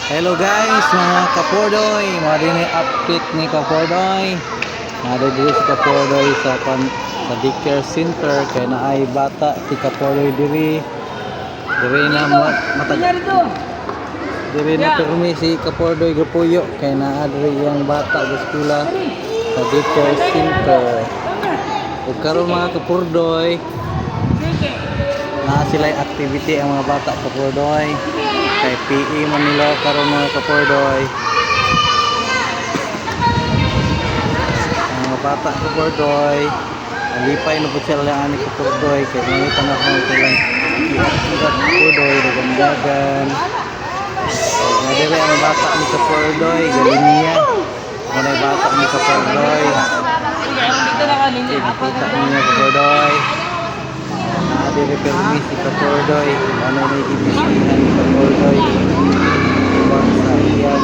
Hello guys, mga kapordoy, mga din update ni kapordoy. Mga diri si kapordoy sa daycare center kay naay bata si kapordoy diri. Diri na diri na permi si kapordoy gapuyo kay naa diri yang bata sa eskwela sa daycare center. Ug karon mga kapordoy, na sila activity ang mga bata kapordoy. Kay PE man nila karon mga kapordoy. Ang mga bata kapordoy, alipay na po sila lang ani kapordoy kay may tanah mo silang iat-iat kapordoy dagan-dagan. Nga dili ang bata ni kapordoy, galing niya. Mga bata ni kapordoy. Kita niya kapordoy. Dili permi si kapordoy, ano na ibisihan ni kapordoy ibang sa iyan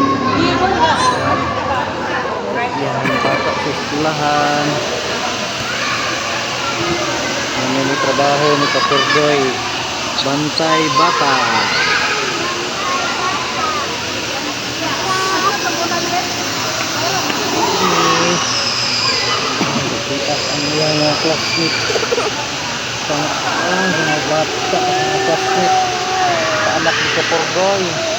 bata sa eskulahan. Ano ni trabaho ni kapordoy, bantay bata. Kita ang mga classmates mga bata, mga classmates, anak ni kapordoy.